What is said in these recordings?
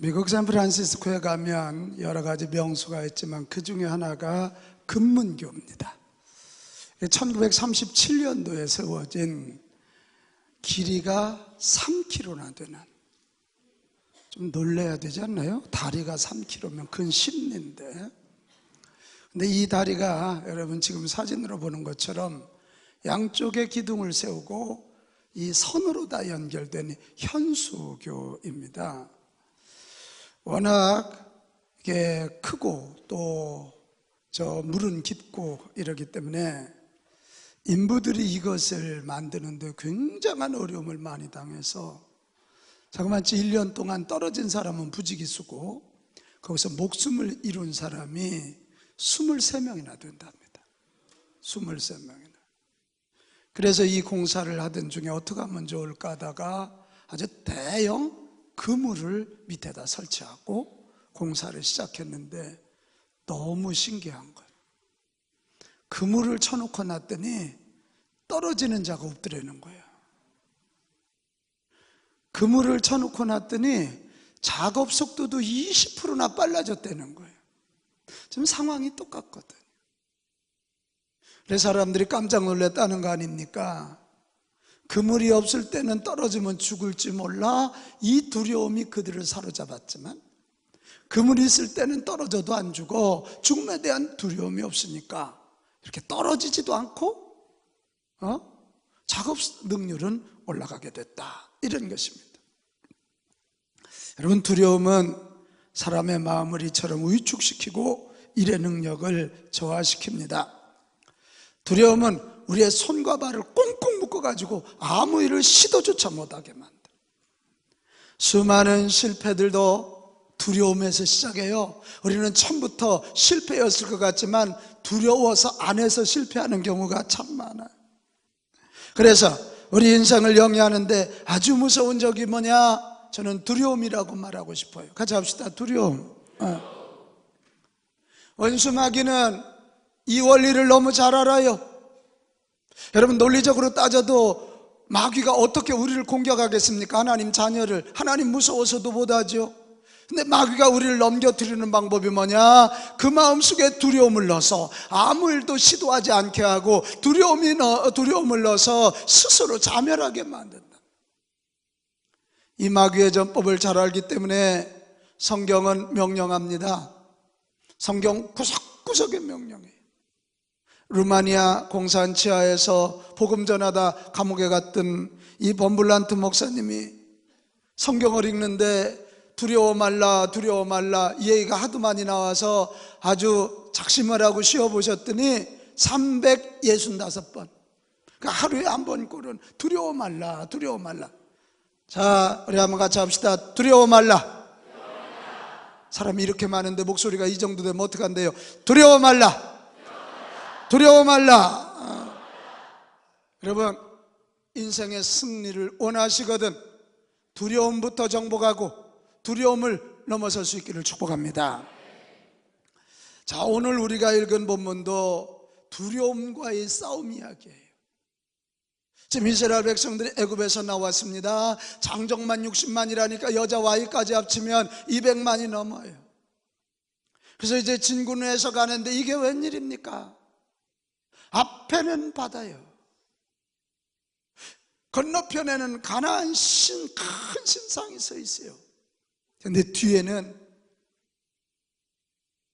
미국 샌프란시스코에 가면 여러 가지 명소가 있지만 그 중에 하나가 금문교입니다. 1937년도에 세워진 길이가 3km나 되는, 좀 놀라야 되지 않나요? 다리가 3km면 근심리인데, 근데 이 다리가 여러분 지금 사진으로 보는 것처럼 양쪽에 기둥을 세우고 이 선으로 다 연결된 현수교입니다. 워낙 이게 크고 또 저 물은 깊고 이러기 때문에 인부들이 이것을 만드는데 굉장한 어려움을 많이 당해서 자그마치 1년 동안 떨어진 사람은 부지기수고 거기서 목숨을 잃은 사람이 23명이나 된답니다. 23명이나. 그래서 이 공사를 하던 중에 어떻게 하면 좋을까 하다가 아주 대형 그물을 밑에다 설치하고 공사를 시작했는데 너무 신기한 거예요. 그물을 쳐놓고 놨더니 떨어지는 자가 없더라는 거예요. 그물을 쳐놓고 놨더니 작업 속도도 20%나 빨라졌다는 거예요. 지금 상황이 똑같거든요. 그래서 사람들이 깜짝 놀랐다는 거 아닙니까? 그물이 없을 때는 떨어지면 죽을지 몰라 이 두려움이 그들을 사로잡았지만, 그물이 있을 때는 떨어져도 안 죽어 죽음에 대한 두려움이 없으니까 이렇게 떨어지지도 않고 작업 능률은 올라가게 됐다, 이런 것입니다. 여러분, 두려움은 사람의 마음을 이처럼 위축시키고 일의 능력을 저하시킵니다. 두려움은 우리의 손과 발을 꽁꽁 묶어가지고 아무 일을 시도조차 못하게 만들어요. 수많은 실패들도 두려움에서 시작해요. 우리는 처음부터 실패였을 것 같지만 두려워서 안 해서 실패하는 경우가 참 많아요. 그래서 우리 인생을 영위하는데 아주 무서운 적이 뭐냐? 저는 두려움이라고 말하고 싶어요. 같이 합시다. 두려움. 원수마귀는 이 원리를 너무 잘 알아요. 여러분, 논리적으로 따져도 마귀가 어떻게 우리를 공격하겠습니까? 하나님 자녀를. 하나님 무서워서도 못하죠. 근데 마귀가 우리를 넘겨뜨리는 방법이 뭐냐? 그 마음속에 두려움을 넣어서 아무 일도 시도하지 않게 하고 두려움을 넣어서 스스로 자멸하게 만든다. 이 마귀의 전법을 잘 알기 때문에 성경은 명령합니다. 성경 구석구석에 명령해요. 루마니아 공산 치하에서 복음 전하다 감옥에 갔던 이 범블란트 목사님이 성경을 읽는데 두려워 말라, 두려워 말라, 이 얘기가 하도 많이 나와서 아주 작심을 하고 쉬어보셨더니 365번, 그러니까 하루에 한 번꼴은 두려워 말라, 두려워 말라. 자, 우리 한번 같이 합시다. 두려워 말라. 사람이 이렇게 많은데 목소리가 이 정도 되면 어떡한대요? 두려워 말라, 두려워 말라. 여러분, 인생의 승리를 원하시거든 두려움부터 정복하고 두려움을 넘어설 수 있기를 축복합니다. 자, 오늘 우리가 읽은 본문도 두려움과의 싸움 이야기예요. 지금 이스라엘 백성들이 애굽에서 나왔습니다. 장정만 60만이라니까 여자와 아이까지 합치면 200만이 넘어요. 그래서 이제 진군에서 가는데 이게 웬일입니까? 앞에는 바다요, 건너편에는 가나안 큰 신상이 서 있어요. 근데 뒤에는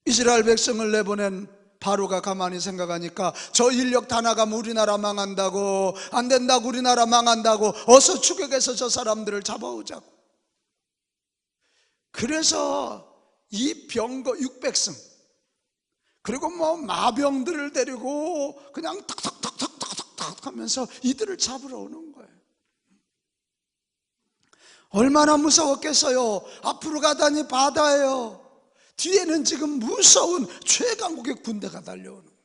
이스라엘 백성을 내보낸 바로가 가만히 생각하니까 저 인력 다 나가면 우리나라 망한다고, 안 된다고, 우리나라 망한다고, 어서 추격해서 저 사람들을 잡아오자고. 그래서 이 병거 600승 그리고 마병들을 데리고 그냥 탁탁탁탁탁탁 하면서 이들을 잡으러 오는 거예요. 얼마나 무서웠겠어요. 앞으로 가다니 바다예요. 뒤에는 지금 무서운 최강국의 군대가 달려오는 거예요.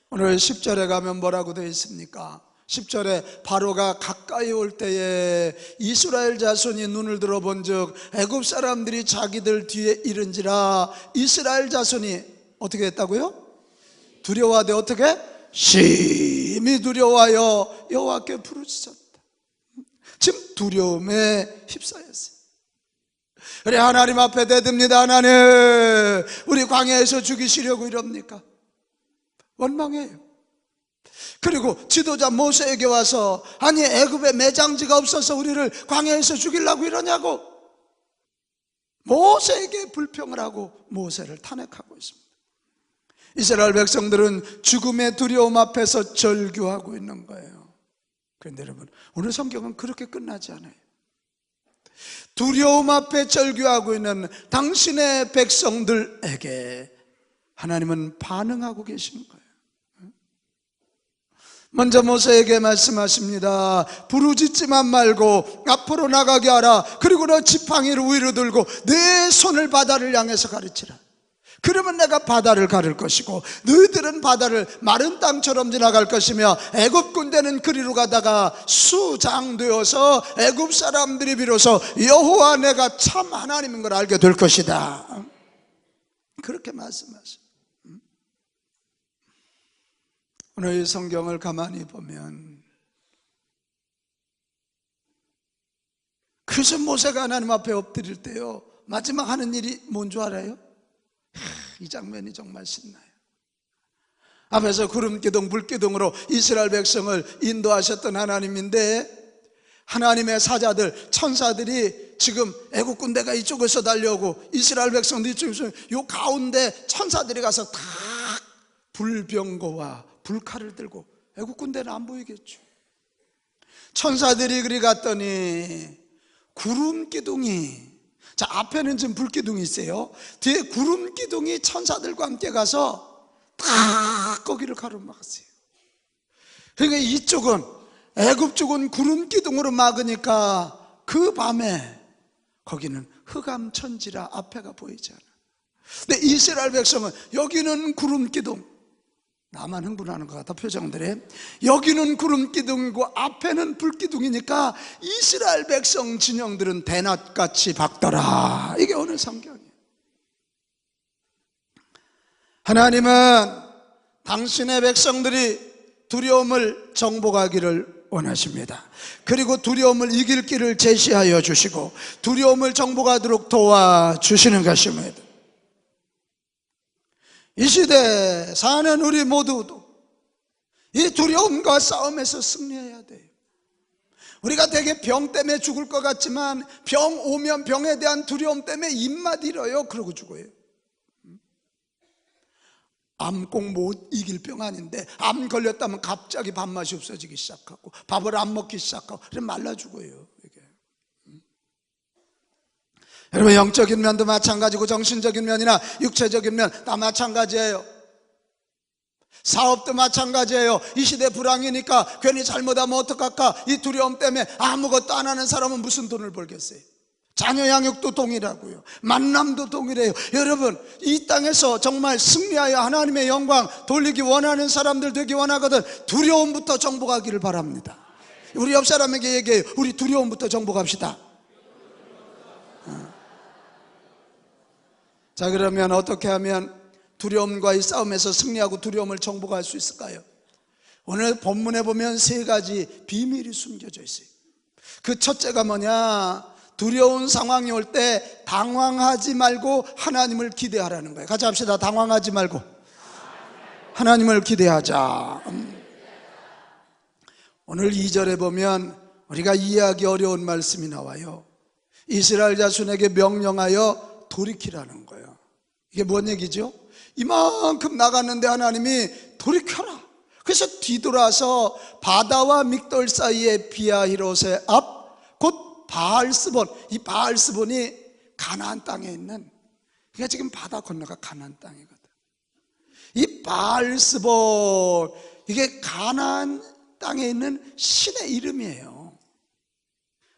오늘 10절에 가면 뭐라고 되어 있습니까? 10절에 바로가 가까이 올 때에 이스라엘 자손이 눈을 들어본 즉 애굽 사람들이 자기들 뒤에 이른지라 이스라엘 자손이 어떻게 했다고요? 두려워하되 어떻게? 심히 두려워하여 여호와께 부르짖었다. 지금 두려움에 휩싸였어요. 그래, 하나님 앞에 대듭니다. 하나님, 우리 광야에서 죽이시려고 이럽니까? 원망해요. 그리고 지도자 모세에게 와서, 아니 애굽에 매장지가 없어서 우리를 광야에서 죽이려고 이러냐고 모세에게 불평을 하고 모세를 탄핵하고 있습니다. 이스라엘 백성들은 죽음의 두려움 앞에서 절규하고 있는 거예요. 그런데 여러분, 오늘 성경은 그렇게 끝나지 않아요. 두려움 앞에 절규하고 있는 당신의 백성들에게 하나님은 반응하고 계시는 거예요. 먼저 모세에게 말씀하십니다. 부르짖지만 말고 앞으로 나가게 하라. 그리고 너 지팡이를 위로 들고 내 손을 바다를 향해서 가르치라. 그러면 내가 바다를 가를 것이고 너희들은 바다를 마른 땅처럼 지나갈 것이며 애굽 군대는 그리로 가다가 수장되어서 애굽 사람들이 비로소 여호와 내가 참 하나님인 걸 알게 될 것이다. 그렇게 말씀하십니다. 오늘 이 성경을 가만히 보면 그래서 모세가 하나님 앞에 엎드릴 때요, 마지막 하는 일이 뭔 줄 알아요? 이 장면이 정말 신나요. 앞에서 구름기둥 불기둥으로 이스라엘 백성을 인도하셨던 하나님인데, 하나님의 사자들 천사들이 지금 애국 군대가 이쪽에서 달려오고 이스라엘 백성들이 이쪽에서, 요 가운데 천사들이 가서 탁 불병거와 불칼을 들고, 애국 군대는 안 보이겠죠. 천사들이 그리 갔더니 구름기둥이, 자, 앞에는 지금 불기둥이 있어요. 뒤에 구름기둥이 천사들과 함께 가서 다 거기를 가로막았어요. 그러니까 이쪽은, 애굽 쪽은 구름기둥으로 막으니까 그 밤에 거기는 흑암천지라 앞에가 보이지 않아. 근데 이스라엘 백성은 여기는 구름기둥, 나만 흥분하는 것 같아 표정들이. 여기는 구름기둥이고 앞에는 불기둥이니까 이스라엘 백성 진영들은 대낮같이 밝더라. 이게 오늘 성경이에요. 하나님은 당신의 백성들이 두려움을 정복하기를 원하십니다. 그리고 두려움을 이길 길을 제시하여 주시고 두려움을 정복하도록 도와주시는 것입니다. 이 시대에 사는 우리 모두도 이 두려움과 싸움에서 승리해야 돼요. 우리가 되게 병 때문에 죽을 것 같지만 병 오면 병에 대한 두려움 때문에 입맛 잃어요. 그러고 죽어요. 암 꼭 못 이길 병 아닌데 암 걸렸다면 갑자기 밥맛이 없어지기 시작하고 밥을 안 먹기 시작하고 그럼 말라 죽어요. 이게. 여러분, 영적인 면도 마찬가지고 정신적인 면이나 육체적인 면 다 마찬가지예요. 사업도 마찬가지예요. 이 시대 불황이니까 괜히 잘못하면 어떡할까 이 두려움 때문에 아무것도 안 하는 사람은 무슨 돈을 벌겠어요. 자녀 양육도 동일하고요, 만남도 동일해요. 여러분, 이 땅에서 정말 승리하여 하나님의 영광 돌리기 원하는 사람들 되기 원하거든 두려움부터 정복하기를 바랍니다. 우리 옆 사람에게 얘기해요. 우리 두려움부터 정복합시다. 자, 그러면 어떻게 하면 두려움과의 싸움에서 승리하고 두려움을 정복할 수 있을까요? 오늘 본문에 보면 세 가지 비밀이 숨겨져 있어요. 그 첫째가 뭐냐? 두려운 상황이 올 때 당황하지 말고 하나님을 기대하라는 거예요. 같이 합시다. 당황하지 말고 하나님을 기대하자. 오늘 2절에 보면 우리가 이해하기 어려운 말씀이 나와요. 이스라엘 자손에게 명령하여 돌이키라는 거예요. 이게 뭔 얘기죠? 이만큼 나갔는데 하나님이 돌이켜라. 그래서 뒤돌아서 바다와 믹돌 사이의 비아히롯의 앞 곧 바알스본, 이 바알스본이 가나안 땅에 있는, 그러니까 지금 바다 건너가 가나안 땅이거든. 이 바알스본, 이게 가나안 땅에 있는 신의 이름이에요.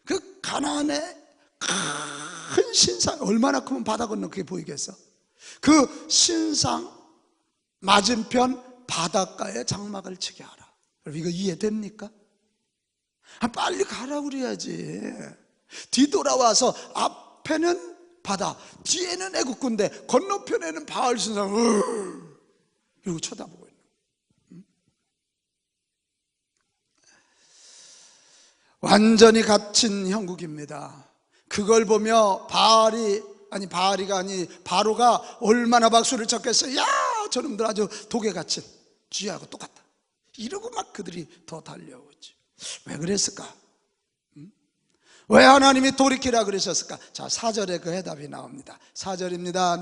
그 가나안의 큰 신상, 얼마나 크면 바다 건너 그게 보이겠어? 그 신상 맞은편 바닷가에 장막을 치게 하라. 이거 이해됩니까? 빨리 가라 그래야지. 뒤돌아와서 앞에는 바다, 뒤에는 애국 군대, 건너편에는 바알 신상, 이러고 쳐다보고 있는. 완전히 갇힌 형국입니다. 그걸 보며 바로가 얼마나 박수를 쳤겠어요. 야, 저놈들 아주 독에갇힌 쥐하고 똑같다, 이러고 막 그들이 더 달려오지. 왜 그랬을까? 왜 하나님이 돌이키라 그러셨을까? 자, 4절에 그 해답이 나옵니다. 4절입니다.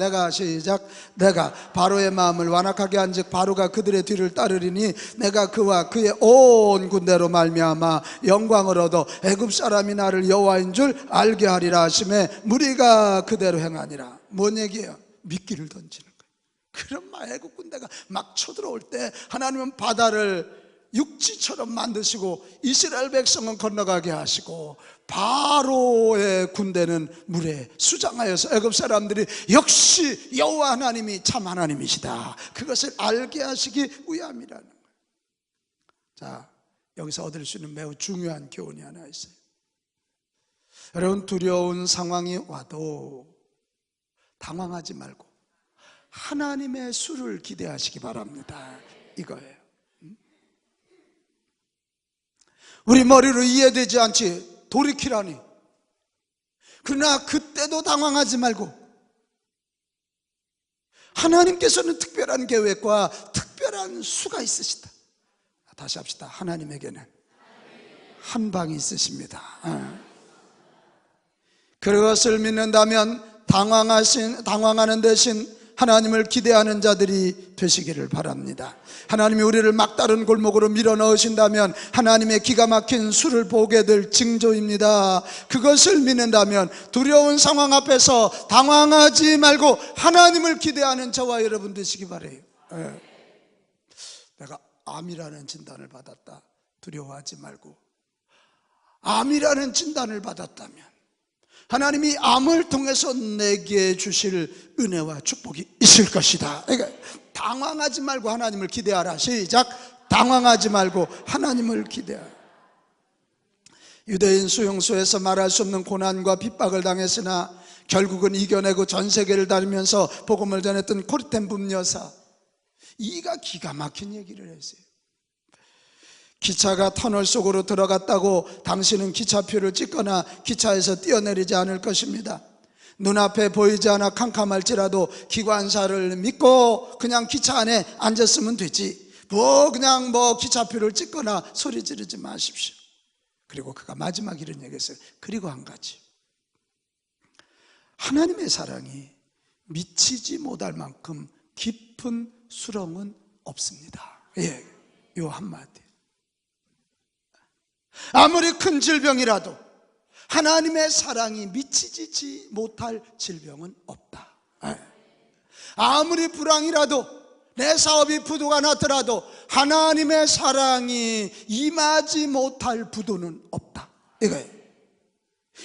내가 바로의 마음을 완악하게 한즉 바로가 그들의 뒤를 따르리니 내가 그와 그의 온 군대로 말미암아 영광을 얻어 애굽 사람이 나를 여호와인 줄 알게 하리라 하심에 무리가 그대로 행하니라. 뭔 얘기예요? 미끼를 던지는 거예요. 그럼 막 애굽 군대가 막 쳐들어올 때 하나님은 바다를 육지처럼 만드시고 이스라엘 백성은 건너가게 하시고 바로의 군대는 물에 수장하여서 애굽 사람들이 역시 여호와 하나님이 참 하나님이시다, 그것을 알게 하시기 위함이라는 거예요. 자, 여기서 얻을 수 있는 매우 중요한 교훈이 하나 있어요. 여러분, 두려운 상황이 와도 당황하지 말고 하나님의 수를 기대하시기 바랍니다. 이거예요. 우리 머리로 이해되지 않지 돌이키라니. 그러나 그때도 당황하지 말고 하나님께서는 특별한 계획과 특별한 수가 있으시다. 다시 합시다. 하나님에게는 한 방이 있으십니다. 그것을 믿는다면 당황하는 대신 하나님을 기대하는 자들이 되시기를 바랍니다. 하나님이 우리를 막다른 골목으로 밀어 넣으신다면 하나님의 기가 막힌 수를 보게 될 징조입니다. 그것을 믿는다면 두려운 상황 앞에서 당황하지 말고 하나님을 기대하는 저와 여러분 되시기 바라요. 내가 암이라는 진단을 받았다, 두려워하지 말고 암이라는 진단을 받았다면 하나님이 암을 통해서 내게 주실 은혜와 축복이 있을 것이다. 그러니까 당황하지 말고 하나님을 기대하라. 시작. 당황하지 말고 하나님을 기대하라. 유대인 수용소에서 말할 수 없는 고난과 핍박을 당했으나 결국은 이겨내고 전 세계를 다니면서 복음을 전했던 코르텐붐 여사, 이가 기가 막힌 얘기를 했어요. 기차가 터널 속으로 들어갔다고 당신은 기차표를 찍거나 기차에서 뛰어내리지 않을 것입니다. 눈앞에 보이지 않아 캄캄할지라도 기관사를 믿고 그냥 기차 안에 앉았으면 되지, 그냥 기차표를 찍거나 소리 지르지 마십시오. 그리고 그가 마지막 이런 얘기했어요. 그리고 한 가지, 하나님의 사랑이 미치지 못할 만큼 깊은 수렁은 없습니다. 요 한마디. 아무리 큰 질병이라도 하나님의 사랑이 미치지 못할 질병은 없다. 아무리 불황이라도, 내 사업이 부도가 났더라도 하나님의 사랑이 임하지 못할 부도는 없다. 이거예요.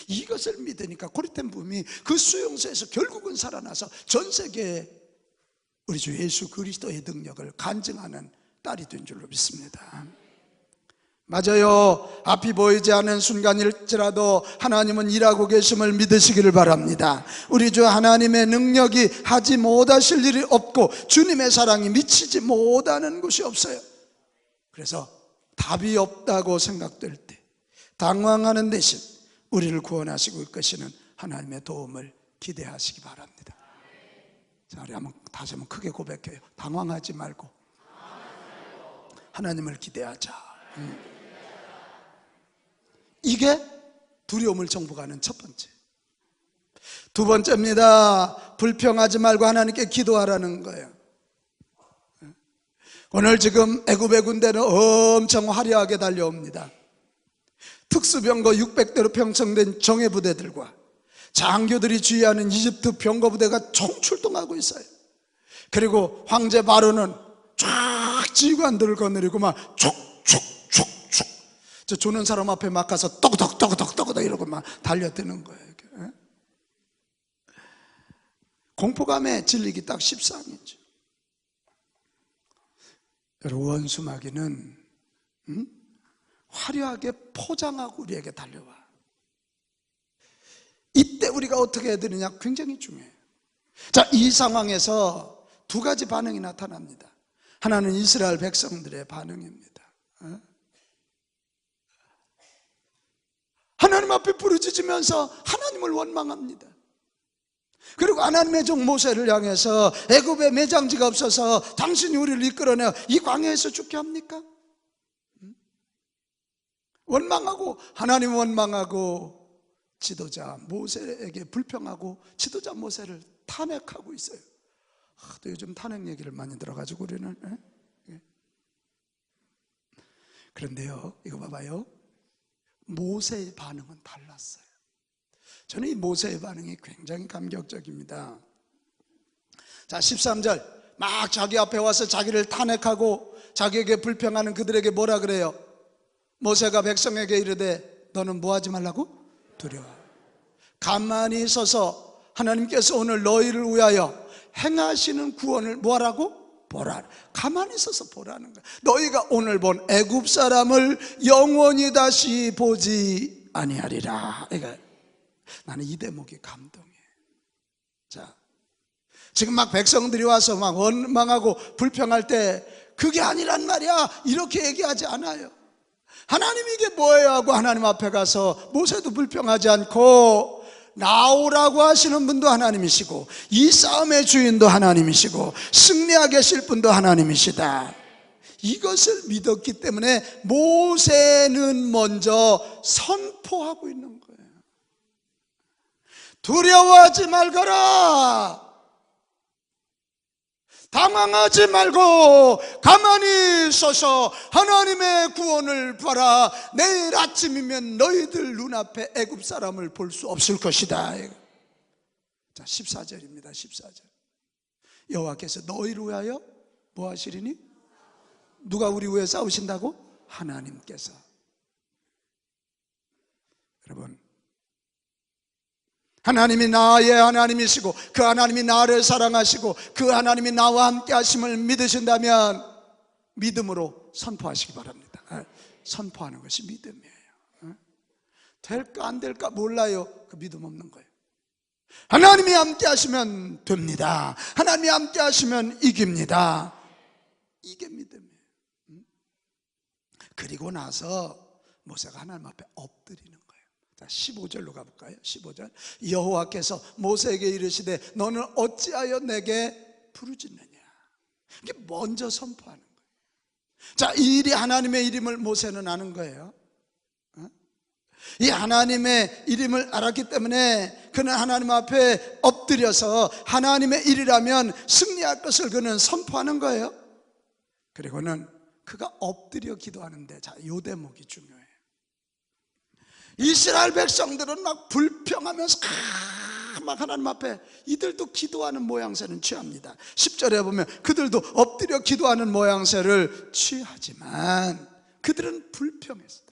이것을 믿으니까 코르텐붐이 그 수용소에서 결국은 살아나서 전 세계에 우리 주 예수 그리스도의 능력을 간증하는 딸이 된 줄로 믿습니다. 맞아요. 앞이 보이지 않는 순간일지라도 하나님은 일하고 계심을 믿으시기를 바랍니다. 우리 주 하나님의 능력이 하지 못하실 일이 없고 주님의 사랑이 미치지 못하는 곳이 없어요. 그래서 답이 없다고 생각될 때 당황하는 대신 우리를 구원하시고 이끄시는 하나님의 도움을 기대하시기 바랍니다. 자, 우리 다시 한번 크게 고백해요. 당황하지 말고 하나님을 기대하자. 이게 두려움을 정복하는 첫 번째. 두 번째입니다. 불평하지 말고 하나님께 기도하라는 거예요. 오늘 지금 애굽의 군대는 엄청 화려하게 달려옵니다. 특수병거 600대로 편성된 정예부대들과 장교들이 지휘하는 이집트 병거부대가 총출동하고 있어요. 그리고 황제 바로는 쫙 지휘관들을 거느리고 막 촉촉촉촉, 저 조는 사람 앞에 막 가서 떠그덕 이러고 막 달려드는 거예요. 공포감에 질리기 딱 13이죠. 여러분, 원수마귀는 화려하게 포장하고 우리에게 달려와. 이때 우리가 어떻게 해야 되느냐 굉장히 중요해요. 자, 이 상황에서 두 가지 반응이 나타납니다. 하나는 이스라엘 백성들의 반응입니다. 하나님 앞에 부르짖으면서 하나님을 원망합니다. 그리고 하나님의 종 모세를 향해서 애굽에 매장지가 없어서 당신이 우리를 이끌어내어 이 광야에서 죽게 합니까? 원망하고, 하나님 원망하고, 지도자 모세에게 불평하고 지도자 모세를 탄핵하고 있어요. 또 요즘 탄핵 얘기를 많이 들어가지고 우리는. 그런데요, 이거 봐봐요. 모세의 반응은 달랐어요. 저는 이 모세의 반응이 굉장히 감격적입니다. 자, 13절 막 자기 앞에 와서 자기를 탄핵하고 자기에게 불평하는 그들에게 뭐라 그래요? 모세가 백성에게 이르되 너는 뭐 하지 말라고? 두려워. 가만히 서서 하나님께서 오늘 너희를 위하여 행하시는 구원을 뭐하라고? 보라. 가만히 서서 보라는 거야. 너희가 오늘 본 애굽 사람을 영원히 다시 보지 아니하리라. 그러니까 나는 이 대목이 감동이에요. 자, 지금 막 백성들이 와서 막 원망하고 불평할 때 그게 아니란 말이야 이렇게 얘기하지 않아요. 하나님 이게 뭐예요 하고 하나님 앞에 가서 모세도 불평하지 않고 나오라고 하시는 분도 하나님이시고 이 싸움의 주인도 하나님이시고 승리하게 하실 분도 하나님이시다, 이것을 믿었기 때문에 모세는 먼저 선포하고 있는 거예요. 두려워하지 말거라, 당황하지 말고 가만히 서서 하나님의 구원을 봐라. 내일 아침이면 너희들 눈앞에 애굽 사람을 볼 수 없을 것이다. 자, 14절입니다. 14절. 여호와께서 너희를 위하여 뭐 하시리니? 누가 우리 위해 싸우신다고? 하나님께서. 여러분, 하나님이 나의 하나님이시고 그 하나님이 나를 사랑하시고 그 하나님이 나와 함께 하심을 믿으신다면 믿음으로 선포하시기 바랍니다. 선포하는 것이 믿음이에요. 될까 안 될까 몰라요. 그 믿음 없는 거예요. 하나님이 함께 하시면 됩니다. 하나님이 함께 하시면 이깁니다. 이게 믿음이에요. 그리고 나서 모세가 하나님 앞에 엎드리는 거예요. 15절로 가볼까요? 15절. 여호와께서 모세에게 이르시되 너는 어찌하여 내게 부르짖느냐. 이게 먼저 선포하는 거예요. 자, 이 일이 하나님의 이름을 모세는 아는 거예요. 이 하나님의 이름을 알았기 때문에 그는 하나님 앞에 엎드려서 하나님의 일이라면 승리할 것을 그는 선포하는 거예요. 그리고는 그가 엎드려 기도하는데, 자, 요 대목이 중요해요. 이스라엘 백성들은 막 불평하면서 막 하나님 앞에 이들도 기도하는 모양새는 취합니다. 10절에 보면 그들도 엎드려 기도하는 모양새를 취하지만 그들은 불평했어요.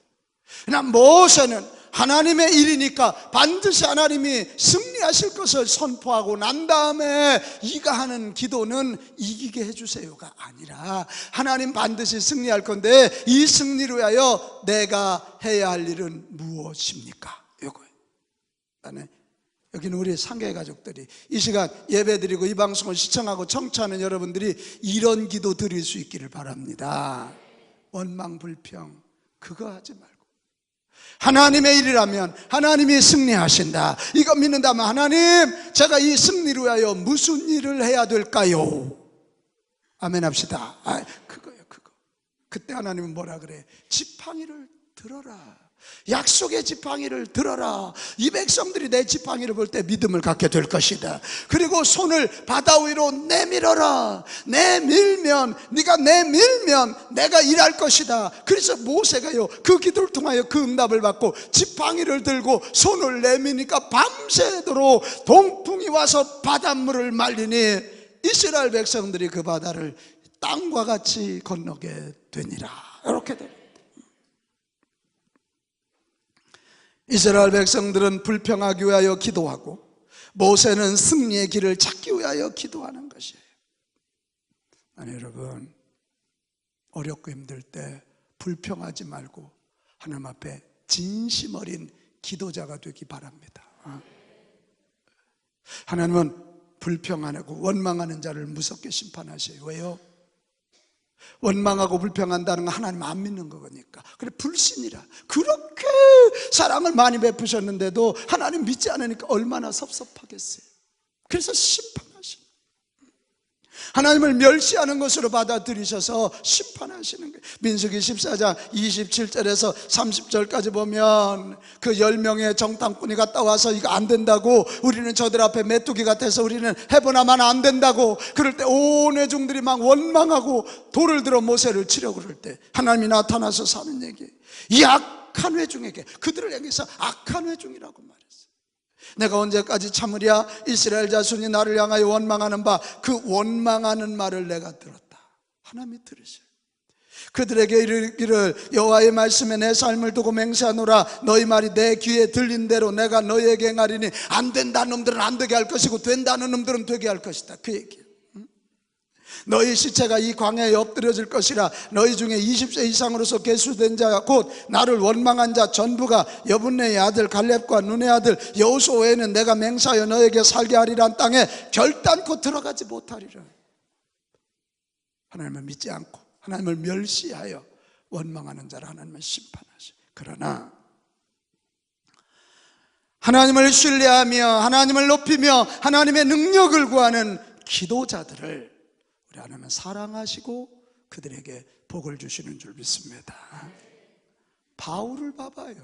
그러나 모세는 하나님의 일이니까 반드시 하나님이 승리하실 것을 선포하고 난 다음에 이가 하는 기도는 이기게 해주세요가 아니라 하나님 반드시 승리할 건데 이 승리를 위하여 내가 해야 할 일은 무엇입니까? 이거예요. 여기는 우리 상계 가족들이 이 시간 예배드리고 이 방송을 시청하고 청취하는 여러분들이 이런 기도 드릴 수 있기를 바랍니다. 원망 불평 그거 하지 말고 하나님의 일이라면 하나님이 승리하신다, 이거 믿는다면 하나님 제가 이 승리를 위하여 무슨 일을 해야 될까요? 아멘 합시다. 그거요, 그거. 그때 하나님은 뭐라 그래? 지팡이를 들어라. 약속의 지팡이를 들어라. 이 백성들이 내 지팡이를 볼 때 믿음을 갖게 될 것이다. 그리고 손을 바다 위로 내밀어라. 내밀면 네가 내밀면 내가 일할 것이다. 그래서 모세가요 그 기도를 통하여 그 응답을 받고 지팡이를 들고 손을 내미니까 밤새도록 동풍이 와서 바닷물을 말리니 이스라엘 백성들이 그 바다를 땅과 같이 건너게 되니라. 이렇게 됩니다. 이스라엘 백성들은 불평하기 위하여 기도하고 모세는 승리의 길을 찾기 위하여 기도하는 것이에요. 아니 여러분, 어렵고 힘들 때 불평하지 말고 하나님 앞에 진심 어린 기도자가 되기 바랍니다. 하나님은 불평하고 원망하는 자를 무섭게 심판하셔요. 왜요? 원망하고 불평한다는 건 하나님 안 믿는 거니까. 그래, 불신이라. 그렇게 사랑을 많이 베푸셨는데도 하나님 믿지 않으니까 얼마나 섭섭하겠어요. 그래서 심판하시는, 하나님을 멸시하는 것으로 받아들이셔서 심판하시는 거예요. 민수기 14장 27절에서 30절까지 보면 그 10명의 정탐꾼이 갔다 와서 이거 안 된다고, 우리는 저들 앞에 메뚜기 같아서 우리는 해보나만 안 된다고, 그럴 때 온 회중들이 막 원망하고 돌을 들어 모세를 치려고 그럴 때 하나님이 나타나서 사는 얘기, 이 악한 회중에게, 그들을 향해서 악한 회중이라고 말했어요. 내가 언제까지 참으랴? 이스라엘 자손이 나를 향하여 원망하는 바, 그 원망하는 말을 내가 들었다. 하나님이 들으셔요. 그들에게 이르기를 여호와의 말씀에 내 삶을 두고 맹세하노라. 너희 말이 내 귀에 들린 대로 내가 너희에게 행하리니 안 된다는 놈들은 안 되게 할 것이고 된다는 놈들은 되게 할 것이다. 그 얘기예요. 너희 시체가 이 광야에 엎드려질 것이라. 너희 중에 20세 이상으로서 계수된 자 곧 나를 원망한 자 전부가 여분네의 아들 갈렙과 눈의 아들 여호수아 외에는 내가 맹세하여 너에게 살게 하리란 땅에 결단코 들어가지 못하리라. 하나님을 믿지 않고 하나님을 멸시하여 원망하는 자를 하나님은 심판하시. 그러나 하나님을 신뢰하며 하나님을 높이며 하나님의 능력을 구하는 기도자들을 우리 하나님은 사랑하시고 그들에게 복을 주시는 줄 믿습니다. 바울을 봐봐요.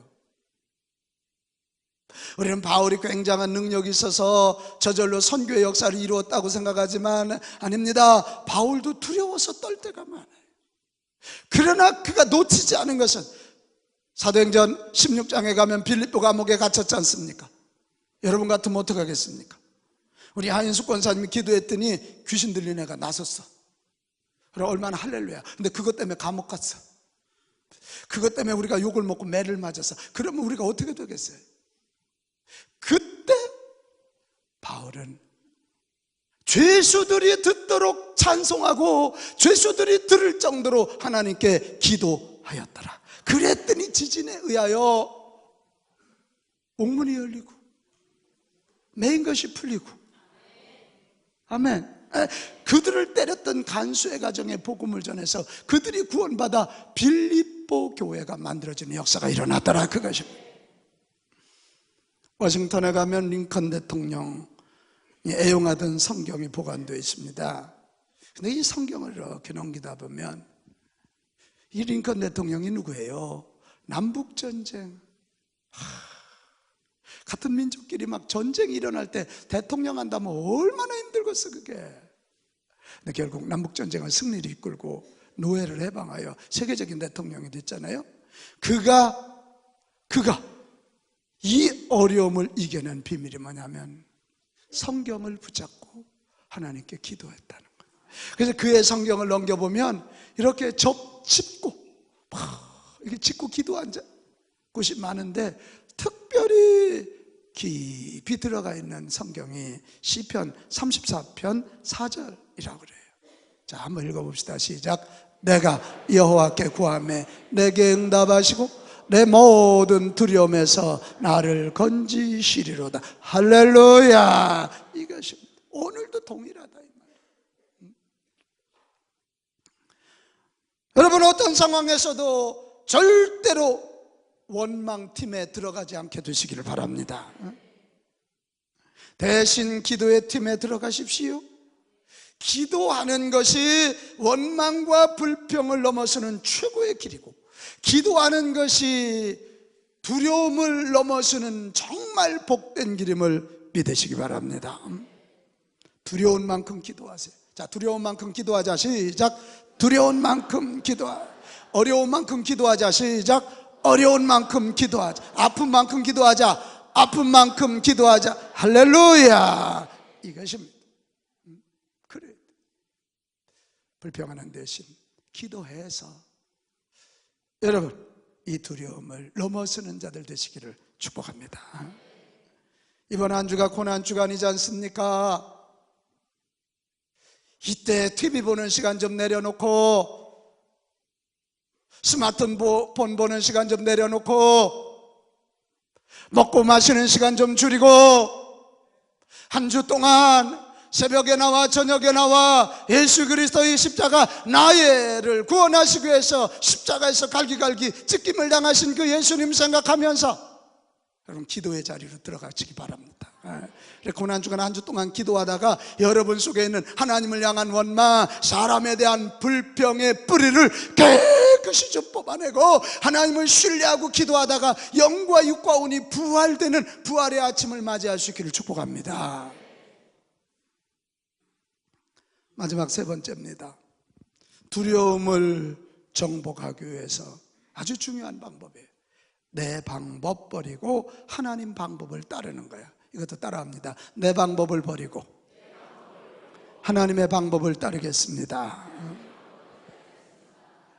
우리는 바울이 굉장한 능력이 있어서 저절로 선교의 역사를 이루었다고 생각하지만 아닙니다. 바울도 두려워서 떨 때가 많아요. 그러나 그가 놓치지 않은 것은 사도행전 16장에 가면 빌립보 감옥에 갇혔지 않습니까? 여러분 같으면 어떻게 하겠습니까? 우리 하인숙 권사님이 기도했더니 귀신 들린 애가 나섰어. 그래 얼마나 할렐루야. 근데 그것 때문에 감옥 갔어. 그것 때문에 우리가 욕을 먹고 매를 맞았어. 그러면 우리가 어떻게 되겠어요? 그때 바울은 죄수들이 듣도록 찬송하고 죄수들이 들을 정도로 하나님께 기도하였더라. 그랬더니 지진에 의하여 옥문이 열리고 매인 것이 풀리고, 아멘. 그들을 때렸던 간수의 가정에 복음을 전해서 그들이 구원받아 빌립보 교회가 만들어지는 역사가 일어났더라. 그것입니다. 워싱턴에 가면 링컨 대통령이 애용하던 성경이 보관되어 있습니다. 근데 이 성경을 이렇게 넘기다 보면 이 링컨 대통령이 누구예요? 남북전쟁, 같은 민족끼리 막 전쟁이 일어날 때 대통령 한다면 얼마나 힘들겠어 그게. 근데 결국 남북전쟁을 승리를 이끌고 노예를 해방하여 세계적인 대통령이 됐잖아요. 그가 이 어려움을 이겨낸 비밀이 뭐냐면 성경을 붙잡고 하나님께 기도했다는 거예요. 그래서 그의 성경을 넘겨보면 이렇게 짚고 막 이렇게 짚고 기도한 곳이 많은데 특별히 깊이 들어가 있는 성경이 시편 34편 4절이라고 그래요. 자, 한번 읽어봅시다. 시작. 내가 여호와께 구하매 내게 응답하시고 내 모든 두려움에서 나를 건지시리로다. 할렐루야. 이것입니다. 오늘도 동일하다 이 말이에요. 여러분 어떤 상황에서도 절대로 원망팀에 들어가지 않게 되시기를 바랍니다. 대신 기도의 팀에 들어가십시오. 기도하는 것이 원망과 불평을 넘어서는 최고의 길이고, 기도하는 것이 두려움을 넘어서는 정말 복된 길임을 믿으시기 바랍니다. 두려운 만큼 기도하세요. 자, 두려운 만큼 기도하자. 시작. 두려운 만큼 기도하자. 어려운 만큼 기도하자. 시작. 어려운 만큼 기도하자. 아픈 만큼 기도하자. 아픈 만큼 기도하자. 할렐루야. 이것입니다. 그래. 불평하는 대신 기도해서 여러분 이 두려움을 넘어서는 자들 되시기를 축복합니다. 이번 한 주가 고난 주간이지 않습니까? 이때 TV 보는 시간 좀 내려놓고 스마트폰 보는 시간 좀 내려놓고 먹고 마시는 시간 좀 줄이고 한 주 동안 새벽에 나와 저녁에 나와 예수 그리스도의 십자가 나를 구원하시기 위해서 십자가에서 갈기갈기 찢김을 당하신 그 예수님 생각하면서 여러분 기도의 자리로 들어가시기 바랍니다. 고난주간 한 주 동안 기도하다가 여러분 속에 있는 하나님을 향한 원망, 사람에 대한 불평의 뿌리를 깨끗이 좀 뽑아내고 하나님을 신뢰하고 기도하다가 영과 육과 운이 부활되는 부활의 아침을 맞이할 수 있기를 축복합니다. 마지막 세 번째입니다. 두려움을 정복하기 위해서 아주 중요한 방법이에요. 내 방법 버리고 하나님 방법을 따르는 거야. 이것도 따라합니다. 내 방법을 버리고 하나님의 방법을 따르겠습니다.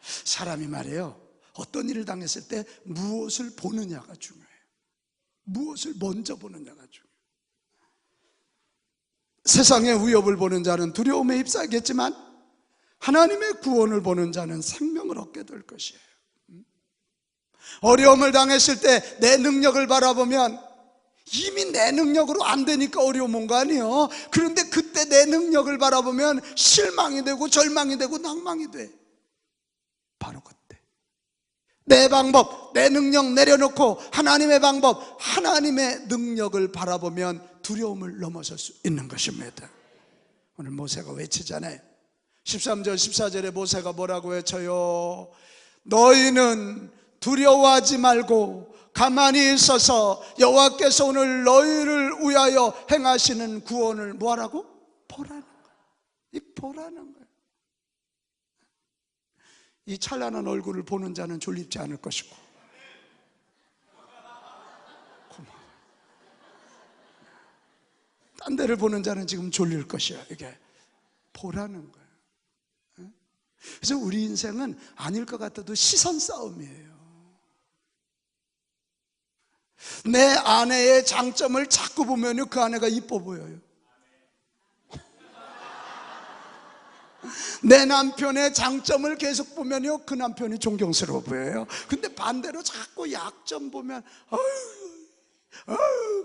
사람이 말이에요, 어떤 일을 당했을 때 무엇을 보느냐가 중요해요. 무엇을 먼저 보느냐가 중요해요. 세상의 위협을 보는 자는 두려움에 휩싸이겠지만 하나님의 구원을 보는 자는 생명을 얻게 될 것이에요. 어려움을 당했을 때 내 능력을 바라보면 이미 내 능력으로 안 되니까 어려움 온 거 아니에요. 그런데 그때 내 능력을 바라보면 실망이 되고 절망이 되고 낭망이 돼. 바로 그때 내 방법, 내 능력 내려놓고 하나님의 방법, 하나님의 능력을 바라보면 두려움을 넘어설 수 있는 것입니다. 오늘 모세가 외치잖아요. 13절 14절에 모세가 뭐라고 외쳐요? 너희는 두려워하지 말고 가만히 있어서 여호와께서 오늘 너희를 위하여 행하시는 구원을 뭐하라고? 보라는 거예요. 이 보라는 거예요. 이 찬란한 얼굴을 보는 자는 졸립지 않을 것이고, 딴 데를 보는 자는 지금 졸릴 것이야. 이게 보라는 거예요. 그래서 우리 인생은 아닐 것 같아도 시선 싸움이에요. 내 아내의 장점을 자꾸 보면 그 아내가 이뻐 보여요. 내 남편의 장점을 계속 보면요, 그 남편이 존경스러워 보여요. 근데 반대로 자꾸 약점 보면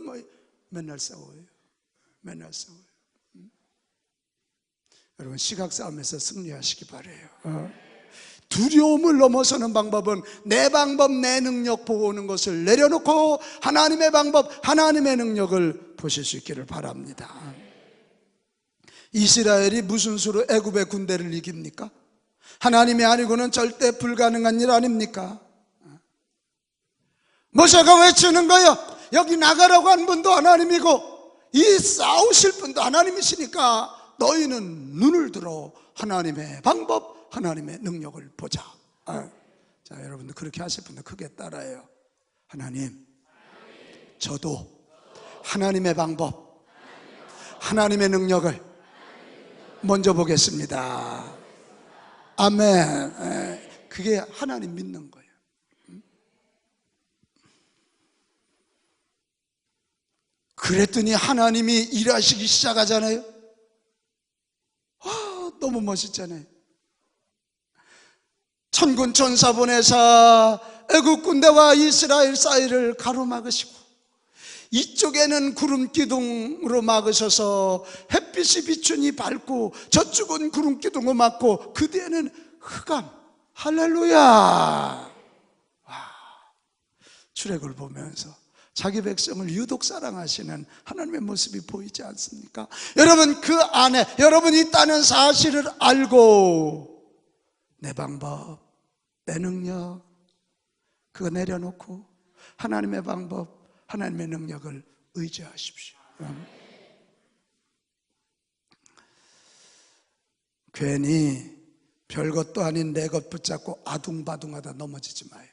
뭐 맨날 싸워요. 맨날 싸워요. 여러분 시각 싸움에서 승리하시기 바라요. 두려움을 넘어서는 방법은 내 방법, 내 능력 보고 오는 것을 내려놓고 하나님의 방법, 하나님의 능력을 보실 수 있기를 바랍니다. 이스라엘이 무슨 수로 애굽의 군대를 이깁니까? 하나님이 아니고는 절대 불가능한 일 아닙니까? 모세가 외치는 거예요. 여기 나가라고 한 분도 하나님이고 이 싸우실 분도 하나님이시니까 너희는 눈을 들어 하나님의 방법, 하나님의 능력을 보자. 자, 여러분들 그렇게 하실 분들 크게 따라해요. 하나님, 저도 하나님의 방법, 하나님의 능력을 먼저 보겠습니다. 아멘. 그게 하나님 믿는 거예요. 그랬더니 하나님이 일하시기 시작하잖아요. 너무 멋있잖아요. 천군 천사 보내사 애국 군대와 이스라엘 사이를 가로막으시고 이쪽에는 구름 기둥으로 막으셔서 햇빛이 비추니 밝고 저쪽은 구름 기둥으로 막고 그 뒤에는 흑암. 할렐루야. 와, 출애굽을 보면서 자기 백성을 유독 사랑하시는 하나님의 모습이 보이지 않습니까? 여러분 그 안에 여러분이 있다는 사실을 알고 내 방법, 내 능력 그거 내려놓고 하나님의 방법, 하나님의 능력을 의지하십시오. 괜히 별것도 아닌 내 것 붙잡고 아둥바둥하다 넘어지지 마요.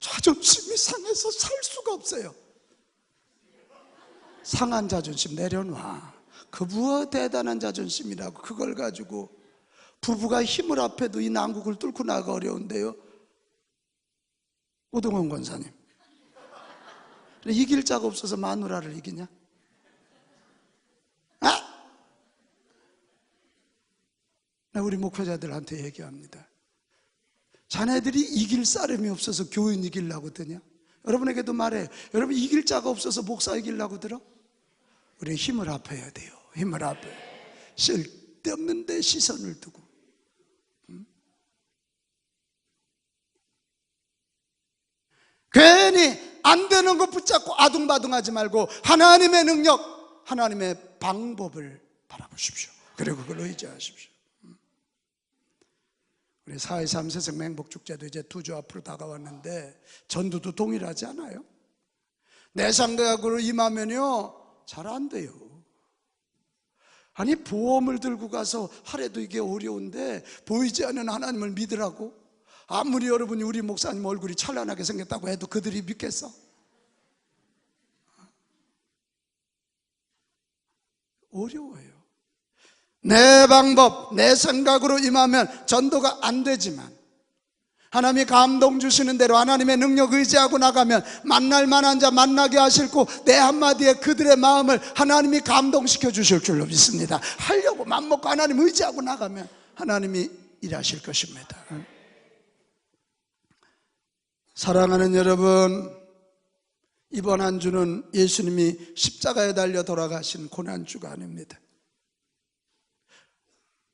자존심이 상해서 살 수가 없어요. 상한 자존심 내려놔. 그 무엇 대단한 자존심이라고 그걸 가지고 부부가 힘을 합해도 이 난국을 뚫고 나가 어려운데요. 오동원 권사님, 이길 자가 없어서 마누라를 이기냐? 나 우리 목회자들한테 얘기합니다. 자네들이 이길 사람이 없어서 교인 이기려고 드냐? 여러분에게도 말해요. 여러분 이길 자가 없어서 목사 이기려고 들어? 우리 힘을 합해야 돼요. 힘을 합해. 쓸데없는 데 시선을 두고. 괜히 안 되는 거 붙잡고 아둥바둥하지 말고 하나님의 능력, 하나님의 방법을 바라보십시오. 그리고 그걸 의지하십시오. 우리 4.23 세상 행복축제도 이제 2주 앞으로 다가왔는데 전도도 동일하지 않아요? 내 생각으로 임하면요 잘 안 돼요. 아니 보험을 들고 가서 하래도 이게 어려운데 보이지 않는 하나님을 믿으라고? 아무리 여러분이 우리 목사님 얼굴이 찬란하게 생겼다고 해도 그들이 믿겠어? 어려워요. 내 방법, 내 생각으로 임하면 전도가 안 되지만 하나님이 감동 주시는 대로 하나님의 능력 의지하고 나가면 만날 만한 자 만나게 하실고 내 한마디에 그들의 마음을 하나님이 감동시켜 주실 줄로 믿습니다. 하려고 맘먹고 하나님 의지하고 나가면 하나님이 일하실 것입니다. 사랑하는 여러분, 이번 한 주는 예수님이 십자가에 달려 돌아가신 고난주가 아닙니다.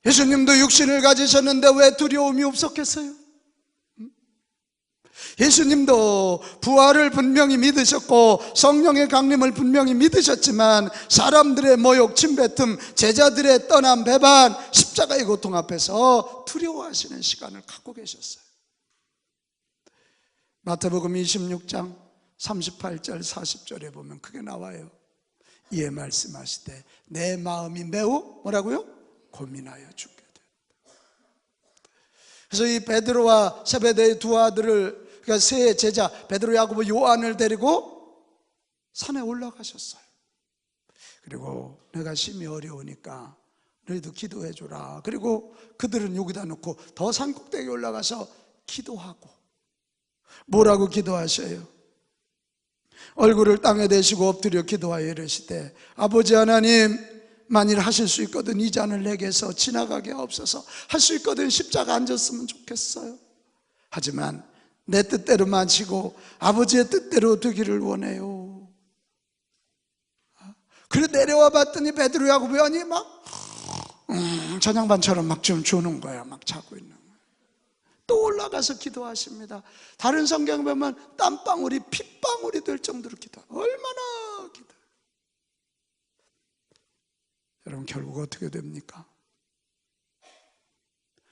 예수님도 육신을 가지셨는데 왜 두려움이 없었겠어요? 예수님도 부활을 분명히 믿으셨고 성령의 강림을 분명히 믿으셨지만 사람들의 모욕, 침뱉음, 제자들의 떠남, 배반, 십자가의 고통 앞에서 두려워하시는 시간을 갖고 계셨어요. 마태복음 26장 38절 40절에 보면 그게 나와요. 이에 말씀하시되 내 마음이 매우 뭐라고요? 고민하여 죽게 됐다. 그래서 이 베드로와 세베대의 두 아들을, 그러니까 세 제자 베드로, 야고보, 요한을 데리고 산에 올라가셨어요. 그리고 내가 심히 어려우니까 너희도 기도해 주라. 그리고 그들은 여기다 놓고 더 산 꼭대기에 올라가서 기도하고, 뭐라고 기도하셔요? 얼굴을 땅에 대시고 엎드려 기도하여 이르시되 아버지 하나님, 만일 하실 수 있거든 이 잔을 내게서 지나가게 하옵소서. 할 수 있거든 십자가 안 졌으면 좋겠어요. 하지만 내 뜻대로 마치고 아버지의 뜻대로 되기를 원해요. 그래 내려와 봤더니 베드로, 야고보, 요한이 막 전양반처럼 막 좀 주는 거야. 막 자고 있는 거야. 또 올라가서 기도하십니다. 다른 성경 보면 땀방울이 핏방울이 될 정도로 기도. 얼마나 기도. 여러분 결국 어떻게 됩니까?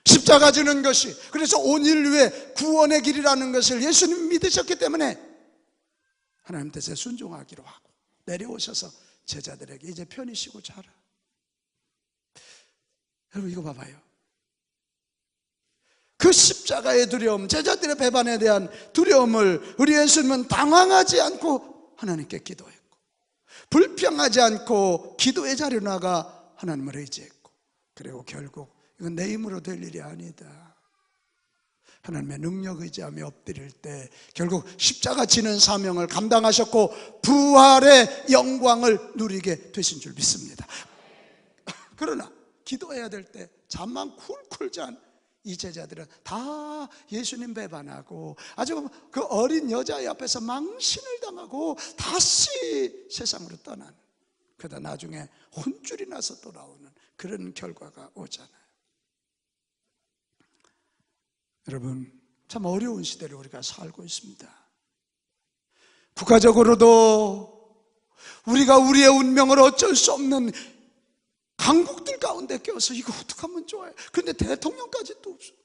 십자가 지는 것이, 그래서 온 인류의 구원의 길이라는 것을 예수님 믿으셨기 때문에 하나님 뜻에 순종하기로 하고 내려오셔서 제자들에게 이제 편히 쉬고 자라. 여러분 이거 봐봐요. 그 십자가의 두려움, 제자들의 배반에 대한 두려움을 우리 예수님은 당황하지 않고 하나님께 기도했고, 불평하지 않고 기도의 자리로 나가 하나님을 의지했고, 그리고 결국 이건 내 힘으로 될 일이 아니다. 하나님의 능력 의지하며 엎드릴 때 결국 십자가 지는 사명을 감당하셨고 부활의 영광을 누리게 되신 줄 믿습니다. 그러나 기도해야 될 때 잠만 쿨쿨 잔 이 제자들은 다 예수님 배반하고 아주 그 어린 여자의 앞에서 망신을 당하고 다시 세상으로 떠나는, 그러다 나중에 혼쭐이 나서 돌아오는 그런 결과가 오잖아요. 여러분 참 어려운 시대를 우리가 살고 있습니다. 국가적으로도 우리가 우리의 운명을 어쩔 수 없는 강국들 가운데 껴서 이거 어떡하면 좋아요. 그런데 대통령까지 또 없어요.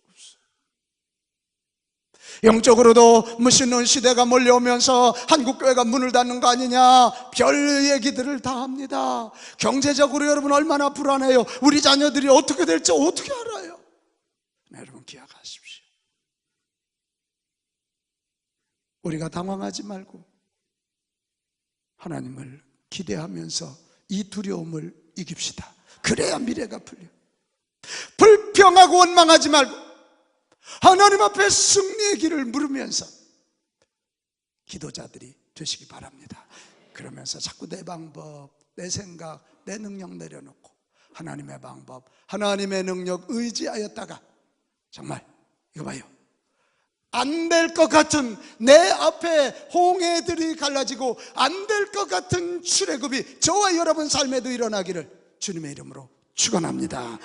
영적으로도 무신론 시대가 몰려오면서 한국교회가 문을 닫는 거 아니냐, 별 얘기들을 다 합니다. 경제적으로 여러분 얼마나 불안해요. 우리 자녀들이 어떻게 될지 어떻게 알아요? 네, 여러분 기억하십시오. 우리가 당황하지 말고 하나님을 기대하면서 이 두려움을 이깁시다. 그래야 미래가 풀려. 불평하고 원망하지 말고 하나님 앞에 승리의 길을 물으면서 기도자들이 되시기 바랍니다. 그러면서 자꾸 내 방법, 내 생각, 내 능력 내려놓고 하나님의 방법, 하나님의 능력 의지하였다가 정말 이거 봐요, 안 될 것 같은 내 앞에 홍해들이 갈라지고 안 될 것 같은 출애굽이 저와 여러분 삶에도 일어나기를 주님의 이름으로 축원합니다.